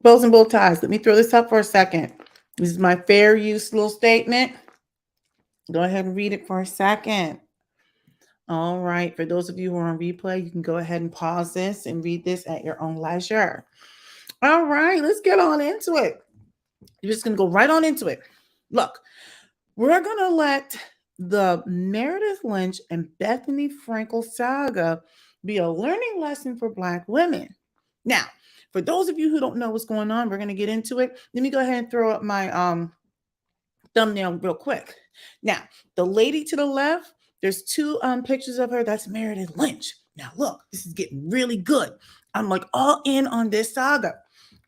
Bows and bow ties. Let me throw this up for a second. This is my fair use little statement. Go ahead and read it for a second. All right. For those of you who are on replay, you can go ahead and pause this and read this at your own leisure. All right. Let's get on into it. You're just going to go right on into it. Look, we're going to let the Meredith Lynch and Bethenny Frankel saga be a learning lesson for Black women. Now, for those of you who don't know what's going on, we're going to get into it. Let me go ahead and throw up my thumbnail real quick. Now, the lady to the left, there's two pictures of her. That's Meredith Lynch. Now, look, this is getting really good. I'm like all in on this saga.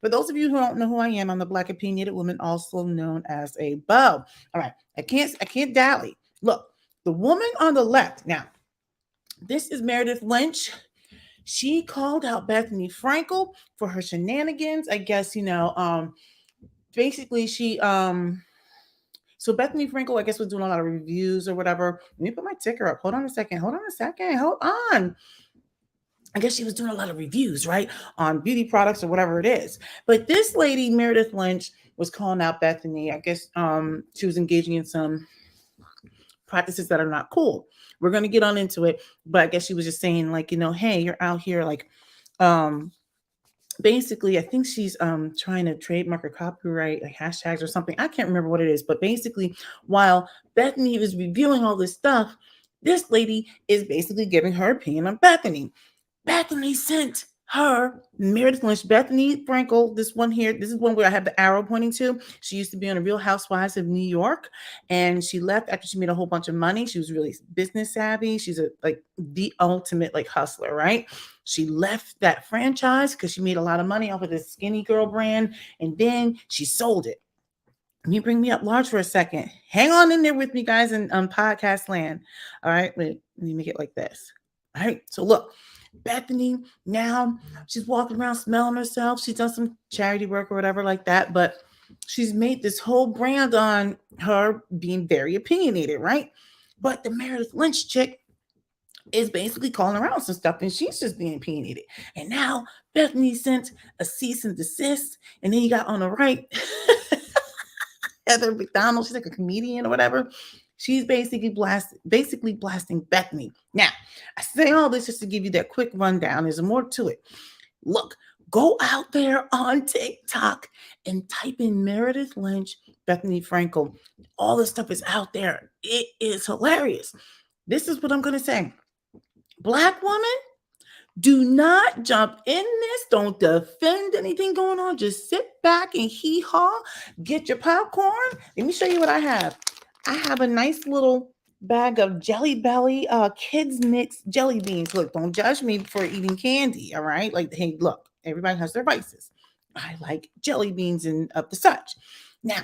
For those of you who don't know who I am, I'm the Black opinionated woman, also known as a B.O.W. All right, I can't dally. Look, the woman on the left. Now, this is Meredith Lynch. She called out Bethenny Frankel for her shenanigans. I guess basically she so Bethenny Frankel, I guess, was doing a lot of reviews or whatever. Let me put my ticker up. Hold on a second. Hold on. I guess she was doing a lot of reviews, right, on beauty products or whatever it is. But this lady, Meredith Lynch, was calling out Bethenny. I guess she was engaging in some practices that are not cool. We're going to get on into it, but I guess she was just saying, like, hey, you're out here, like, basically, I think she's trying to trademark or copyright, like, hashtags or something. I can't remember what it is, but basically, while Bethenny was reviewing all this stuff, this lady is basically giving her opinion on Bethenny. Bethenny sent her, Meredith Lynch, Bethenny Frankel, this one here, this is one where I have the arrow pointing to. She used to be on the Real Housewives of New York, and she left after she made a whole bunch of money. She was really business savvy. She's the ultimate like hustler, right? She left that franchise because she made a lot of money off of this Skinny Girl brand, and then she sold it. Can you bring me up large for a second? Hang on in there with me, guys, in podcast land. All right, wait, let me make it like this. All right, so look, Bethenny, now she's walking around smelling herself. She's done some charity work or whatever like that, but she's made this whole brand on her being very opinionated, right? But the Meredith Lynch chick is basically calling around some stuff and she's just being opinionated. And now Bethenny sent a cease and desist. And then you got on the right, Heather McDonald, she's like a comedian or whatever. She's basically blasting Bethenny. Now, I say all this just to give you that quick rundown. There's more to it. Look, go out there on TikTok and type in Meredith Lynch, Bethenny Frankel. All this stuff is out there. It is hilarious. This is what I'm going to say. Black woman, do not jump in this. Don't defend anything going on. Just sit back and hee-haw. Get your popcorn. Let me show you what I have. I have a nice little bag of Jelly Belly kids mix jelly beans. Look, don't judge me for eating candy, all right? Like, hey, look, everybody has their vices. I like jelly beans and up the such. Now,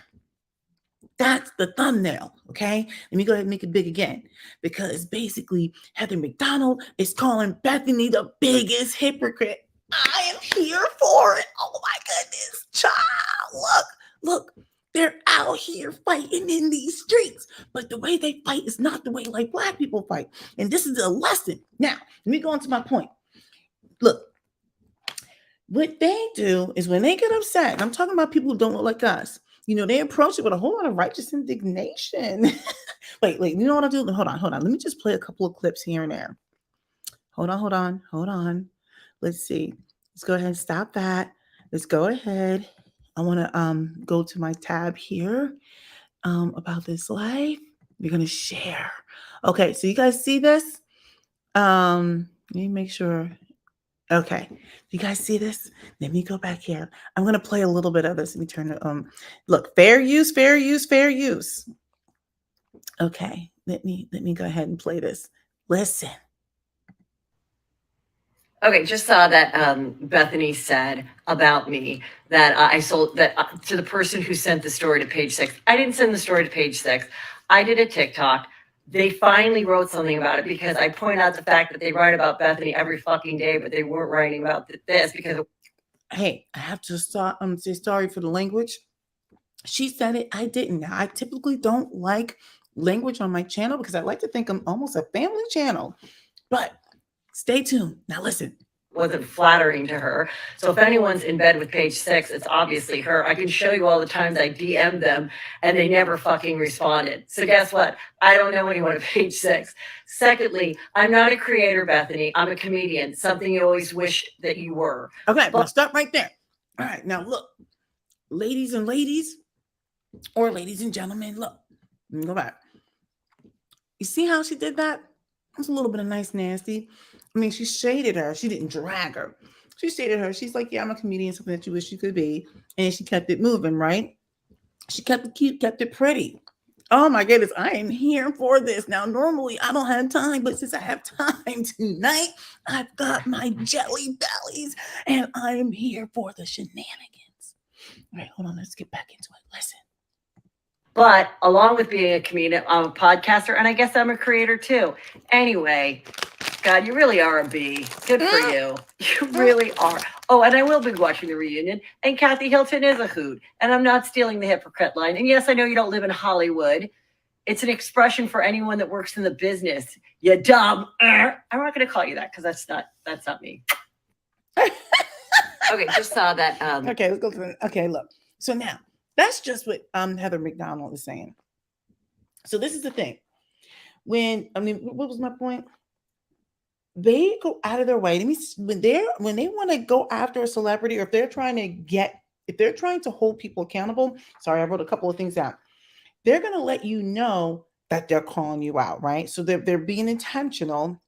that's the thumbnail, okay? Let me go ahead and make it big again because basically Heather McDonald is calling Bethenny the biggest hypocrite. I am here for it. Oh my goodness, child. Look, they're out here fighting in these streets, but the way they fight is not the way like Black people fight. And this is a lesson. Now, let me go on to my point. Look, what they do is when they get upset, and I'm talking about people who don't look like us, they approach it with a whole lot of righteous indignation. wait, you know what I'll do? Hold on. Let me just play a couple of clips here and there. Hold on. Let's see. Let's go ahead and stop that. Let's go ahead. I want to go to my tab here about this life. We're going to share. Okay, so you guys see this? Let me make sure. Okay, you guys see this? Let me go back here. I'm gonna play a little bit of this. Let me turn it look, fair use. Okay, let me go ahead and play this. Listen. Okay, just saw that Bethenny said about me that I sold that to the person who sent the story to page 6. I didn't send the story to page 6. I did a TikTok. They finally wrote something about it because I point out the fact that they write about Bethenny every fucking day, but they weren't writing about this because. Hey, I have to say sorry for the language. She said it. I didn't. Now, I typically don't like language on my channel because I like to think I'm almost a family channel. But stay tuned. Now listen. wasn't flattering to her. So if anyone's in bed with page six, it's obviously her. I can show you all the times I DM'd them and they never fucking responded. So guess what? I don't know anyone at page six. Secondly, I'm not a creator, Bethenny. I'm a comedian, something you always wished that you were. Okay, but stop right there. All right, now look, ladies and gentlemen, look, let me go back. You see how she did that? It's a little bit of nice nasty. I mean, she shaded her. She didn't drag her. She shaded her. She's like, yeah, I'm a comedian, something that you wish you could be. And she kept it moving, right? She kept it cute, kept it pretty. Oh my goodness, I am here for this. Now, normally I don't have time, but since I have time tonight, I've got my jelly bellies and I am here for the shenanigans. All right, hold on. Let's get back into it. Listen. But along with being a comedian, I'm a podcaster, and I guess I'm a creator too. Anyway, God, you really are a B. Good for you. You really are. Oh, and I will be watching the reunion. And Kathy Hilton is a hoot. And I'm not stealing the hypocrite line. And yes, I know you don't live in Hollywood. It's an expression for anyone that works in the business. You dumb. I'm not going to call you that because that's not me. Okay, just saw that. Okay, let's go to the. Okay, look. So now that's just what Heather McDonald is saying. So this is the thing. What was my point? They go out of their way. When they want to go after a celebrity, or if they're trying to hold people accountable. Sorry, I wrote a couple of things down. They're going to let you know that they're calling you out, right? So they're being intentional,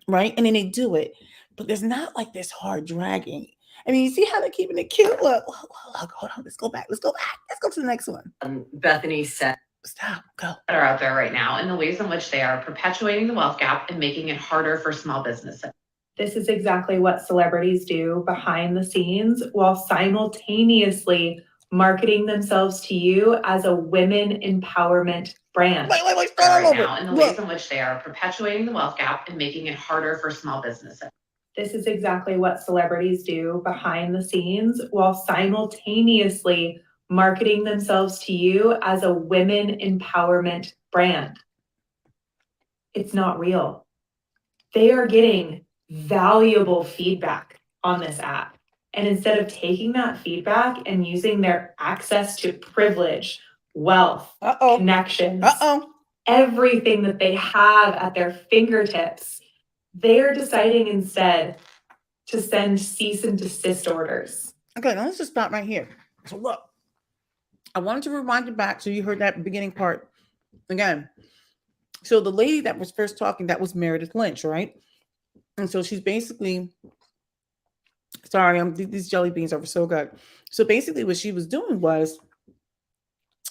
right? And then they do it, but there's not like this hard dragging. I mean, you see how they're keeping it cute? Look, hold on. Let's go back. Let's go to the next one. Bethenny said, stop, go. That are out there right now and the ways in which they are perpetuating the wealth gap and making it harder for small businesses. This is exactly what celebrities do behind the scenes while simultaneously marketing themselves to you as a women empowerment brand. Wait, right now, and the ways in which they are perpetuating the wealth gap and making it harder for small businesses. This is exactly what celebrities do behind the scenes while simultaneously marketing themselves to you as a women empowerment brand. It's not real. They are getting valuable feedback on this app. And instead of taking that feedback and using their access to privilege, wealth, connections, everything that they have at their fingertips, they are deciding instead to send cease and desist orders. Okay, now let's just stop right here. So look, I wanted to rewind you back so you heard that beginning part again. So the lady that was first talking, that was Meredith Lynch, right? And so she's basically, these jelly beans are so good. So basically what she was doing was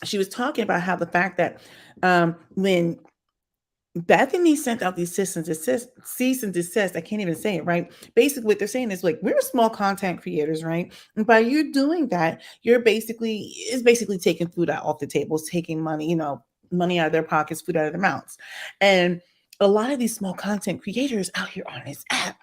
she was talking about how the fact that when Bethenny sent out these cease and desist, I can't even say it, right? Basically what they're saying is like, we're small content creators, right? And by you doing that, it's basically taking food out off the table, it's taking money, money out of their pockets, food out of their mouths. And a lot of these small content creators out here on this app,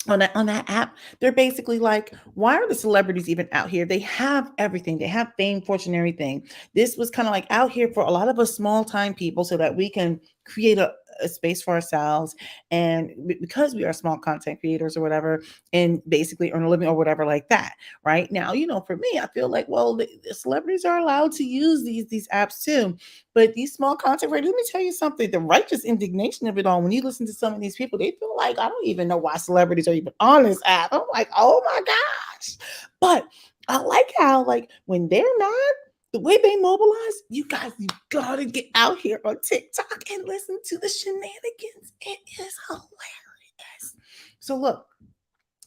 on that app, they're basically like, why are the celebrities even out here? They have everything. They have fame, fortune, everything. This was kind of like out here for a lot of us small time people so that we can create a space for ourselves. And because we are small content creators or whatever, and basically earn a living or whatever like that. Right now, for me, I feel like, well, the celebrities are allowed to use these apps too. But these small content creators, let me tell you something, the righteous indignation of it all, when you listen to some of these people, they feel like, I don't even know why celebrities are even on this app. I'm like, oh my gosh. But I like how, like, when they're not, the way they mobilize, you guys, you gotta get out here on TikTok and listen to the shenanigans. It is hilarious. So look,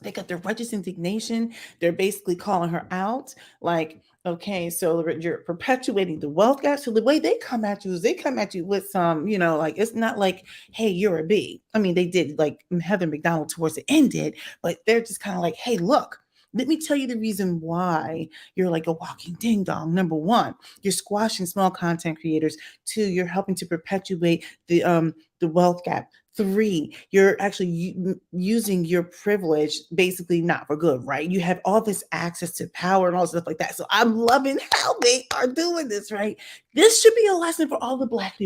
they got their righteous indignation. They're basically calling her out. Like, okay, so you're perpetuating the wealth gap. So the way they come at you is they come at you with some, like, it's not like, hey, you're a B. I mean, they did, like Heather McDonald towards the end did, but they're just kind of like, hey, look, let me tell you the reason why you're like a walking ding dong. Number one, you're squashing small content creators. Two, you're helping to perpetuate the wealth gap. Three, you're actually using your privilege basically not for good, right? You have all this access to power and all stuff like that. So I'm loving how they are doing this, right? This should be a lesson for all the black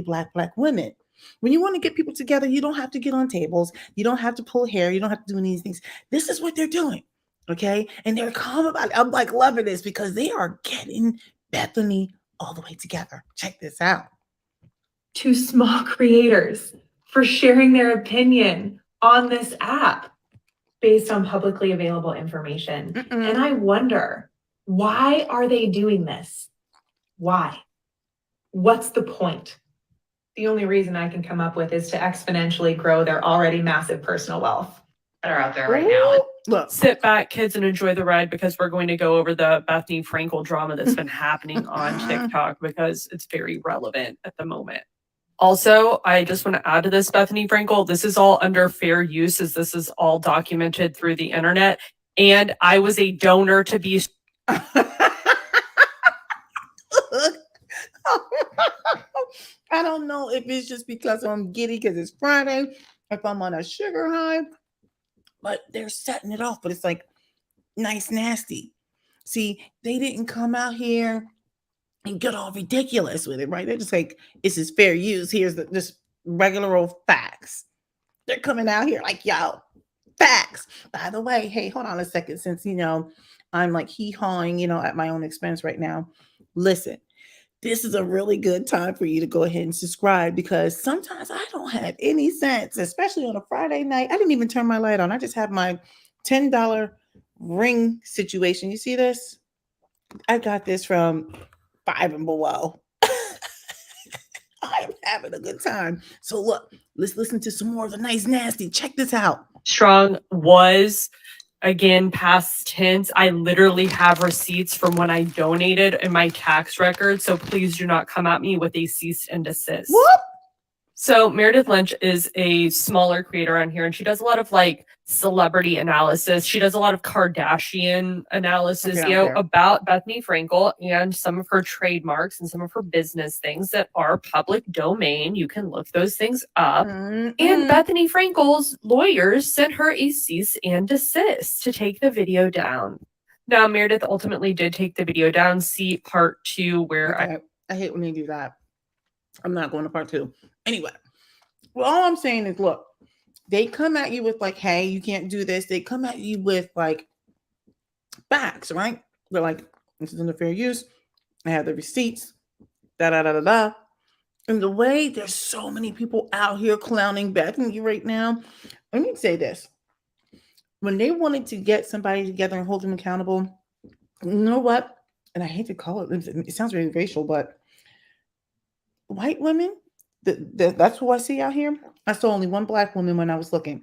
women. When you want to get people together, you don't have to get on tables. You don't have to pull hair. You don't have to do any of these things. This is what they're doing. Okay. And they're calm about it. I'm like loving this because they are getting Bethenny all the way together. Check this out. To small creators for sharing their opinion on this app based on publicly available information. And I wonder, why are they doing this? Why? What's the point? The only reason I can come up with is to exponentially grow their already massive personal wealth that are out there right now. Look, Sit back, kids, and enjoy the ride because we're going to go over the Bethenny Frankel drama that's been happening on TikTok because it's very relevant at the moment. Also, I just want to add to this, Bethenny Frankel, this is all under fair use as this is all documented through the internet. And I was a donor to be. I don't know if it's just because I'm giddy because it's Friday, if I'm on a sugar high, but they're setting it off. But it's like nice, nasty. See, they didn't come out here and get all ridiculous with it, right? They're just like, this is fair use. Here's just regular old facts. They're coming out here like, yo, facts. By the way, hey, hold on a second. Since, I'm like hee-hawing, at my own expense right now. Listen, this is a really good time for you to go ahead and subscribe because sometimes I don't have any sense, especially on a Friday night. I didn't even turn my light on. I just have my $10 ring situation. You see this? I got this from B.O.W. I'm having a good time. So look, let's listen to some more of the nice nasty. Check this out. Strong was, again, past tense. I literally have receipts from when I donated in my tax record. So please do not come at me with a cease and desist. Whoop. So Meredith Lynch is a smaller creator on here and she does a lot of like celebrity analysis. She does a lot of Kardashian analysis, about Bethenny Frankel and some of her trademarks and some of her business things that are public domain. You can look those things up. And Bethenny Frankel's lawyers sent her a cease and desist to take the video down. Now, Meredith ultimately did take the video down. See part 2 where I hate when they do that. I'm not going to part 2. Anyway, well, all I'm saying is, look, they come at you with like, hey, you can't do this. They come at you with like facts, right? They're like, this is under fair use. I have the receipts, da-da-da-da-da. And the way there's so many people out here clowning Bethenny right now, let me say this. When they wanted to get somebody together and hold them accountable, you know what? And I hate to call it sounds very racial, but white women, that's who I see out here. I saw only one black woman when I was looking.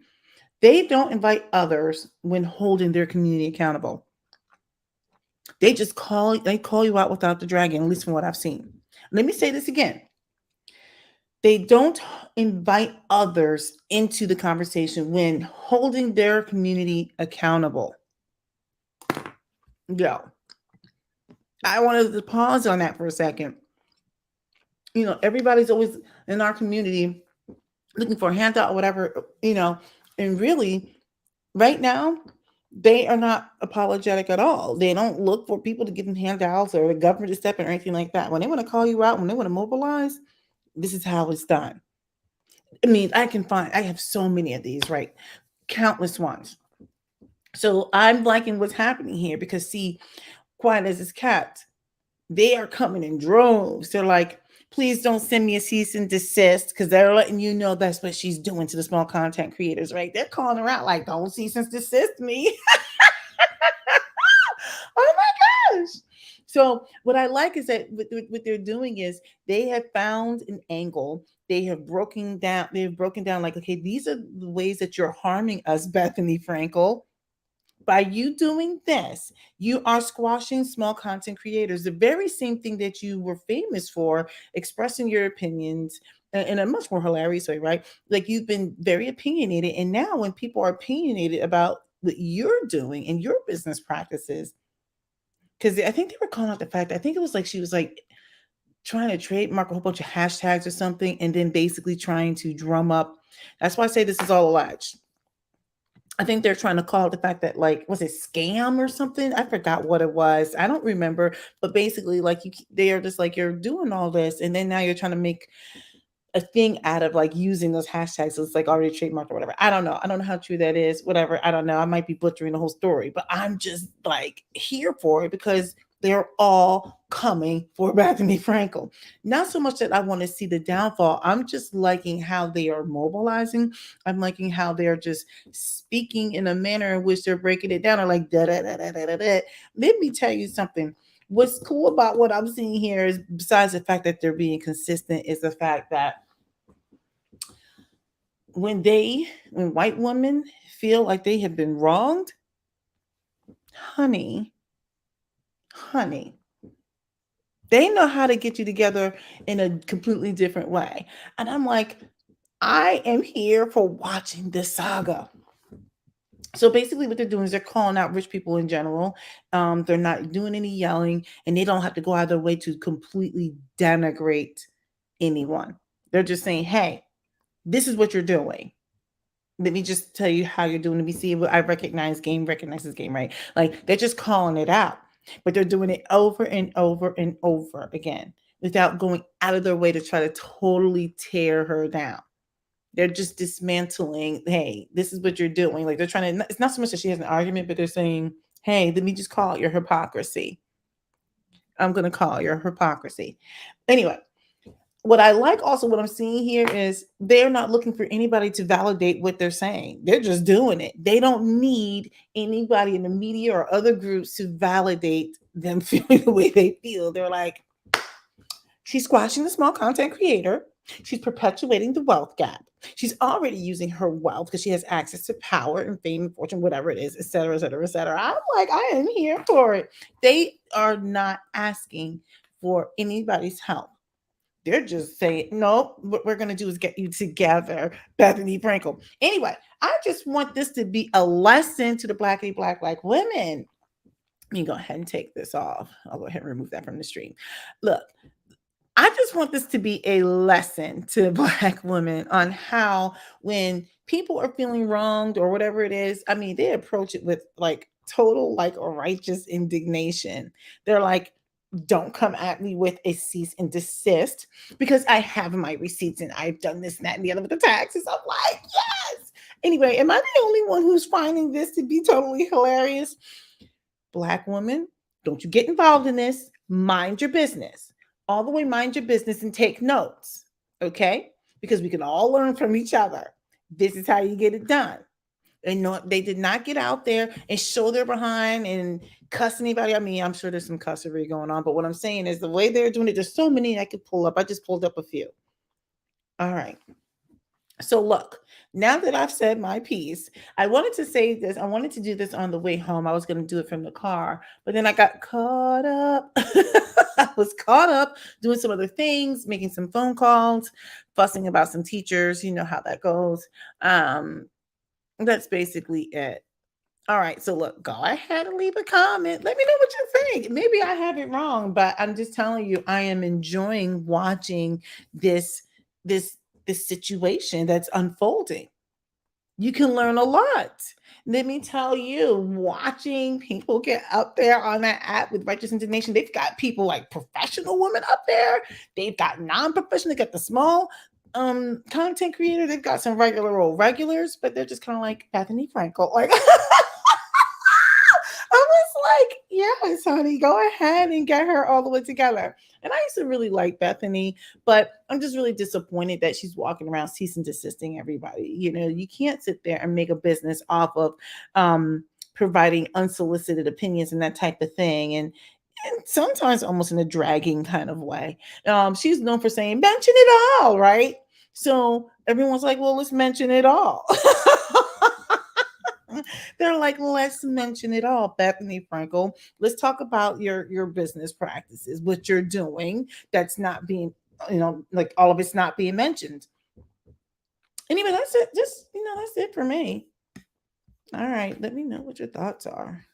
They don't invite others when holding their community accountable. They just call you out without the dragging, at least from what I've seen. Let me say this again. They don't invite others into the conversation when holding their community accountable. Yo, I wanted to pause on that for a second. Everybody's always in our community looking for a handout or whatever, and really right now, they are not apologetic at all. They don't look for people to give them handouts or the government to step in or anything like that. When they want to call you out, when they want to mobilize, this is how it's done. I mean, I have so many of these, right? Countless ones. So I'm liking what's happening here because see, quiet as it's kept, they are coming in droves. They're like, please don't send me a cease and desist because they're letting you know that's what she's doing to the small content creators, right? They're calling her out like, don't cease and desist me. Oh my gosh. So what I like is that what they're doing is they have found an angle. They have broken down like, okay, these are the ways that you're harming us, Bethenny Frankel. By you doing this, you are squashing small content creators, the very same thing that you were famous for, expressing your opinions in a much more hilarious way, right? Like you've been very opinionated. And now when people are opinionated about what you're doing and your business practices, because I think they were calling out the fact, I think it was like she was like trying to trademark a whole bunch of hashtags or something, and then basically trying to drum up. That's why I say this is all alleged. I think they're trying to call it the fact that, like, was it scam or something? I forgot what it was. I don't remember. But basically, like, they are just like, you're doing all this, and then now you're trying to make a thing out of like using those hashtags. So it's like already trademarked or whatever. I don't know. I don't know how true that is. Whatever. I don't know. I might be butchering the whole story, but I'm just like here for it because they're all coming for Bethenny Frankel. Not so much that I want to see the downfall. I'm just liking how they are mobilizing. I'm liking how they're just speaking in a manner in which they're breaking it down. Or like da da da da da da da. Let me tell you something. What's cool about what I'm seeing here is, besides the fact that they're being consistent, is the fact that when white women feel like they have been wronged, honey, they know how to get you together in a completely different way. And I'm like, I am here for watching this saga. So basically what they're doing is they're calling out rich people in general. They're not doing any yelling, and they don't have to go out of their way to completely denigrate anyone. They're just saying, hey, this is what you're doing. Let me just tell you how you're doing. Let me see what I recognizes game, right? Like they're just calling it out, but they're doing it over and over and over again without going out of their way to try to totally tear her down. They're just dismantling, hey, this is what you're doing. Like they're trying to, it's not so much that she has an argument, but they're saying, hey, let me just call it your hypocrisy. I'm going to call your hypocrisy. Anyway, what I like also, what I'm seeing here is they're not looking for anybody to validate what they're saying. They're just doing it. They don't need anybody in the media or other groups to validate them feeling the way they feel. They're like, she's squashing the small content creator. She's perpetuating the wealth gap. She's already using her wealth because she has access to power and fame and fortune, whatever it is, et cetera, et cetera, et cetera. I'm like, I am here for it. They are not asking for anybody's help. They're just saying, no, what we're going to do is get you together, Bethenny Frankel. Anyway, I just want this to be a lesson to the blackity black women. Let me go ahead and take this off. I'll go ahead and remove that from the stream. Look, I just want this to be a lesson to Black women on how, when people are feeling wronged or whatever it is, I mean, they approach it with like total, like righteous indignation. They're like, don't come at me with a cease and desist because I have my receipts and I've done this and that and the other with the taxes. I'm like, yes. Anyway, am I the only one who's finding this to be totally hilarious? Black woman, don't you get involved in this. Mind your business. All the way mind your business and take notes, okay? Because we can all learn from each other. This is how you get it done. And no, they did not get out there and show their behind and cuss anybody. I mean, I'm sure there's some cussery going on, but what I'm saying is the way they're doing it, there's so many I could pull up. I just pulled up a few. All right. So look, now that I've said my piece, I wanted to say this. I wanted to do this on the way home. I was going to do it from the car, but then I got caught up. I was caught up doing some other things, making some phone calls, fussing about some teachers. You know how that goes. That's basically it. All right. So look, go ahead and leave a comment. Let me know what you think. Maybe I have it wrong, but I'm just telling you, I am enjoying watching this situation that's unfolding. You can learn a lot. Let me tell you, watching people get up there on that app with righteous indignation, they've got people like professional women up there. They've got non-professional, they got the small content creator, they've got some regular old regulars, but they're just kind of like Bethenny Frankel. Like I was like, yes, honey, go ahead and get her all the way together. And I used to really like Bethenny, but I'm just really disappointed that she's walking around cease and desisting everybody. You know, you can't sit there and make a business off of providing unsolicited opinions and that type of thing. And sometimes almost in a dragging kind of way. She's known for saying, mention it all, right? So everyone's like, well, let's mention it all. They're like, let's mention it all, Bethenny Frankel. Let's talk about your business practices, what you're doing that's not being, like all of it's not being mentioned. Anyway, that's it. Just, that's it for me. All right. Let me know what your thoughts are.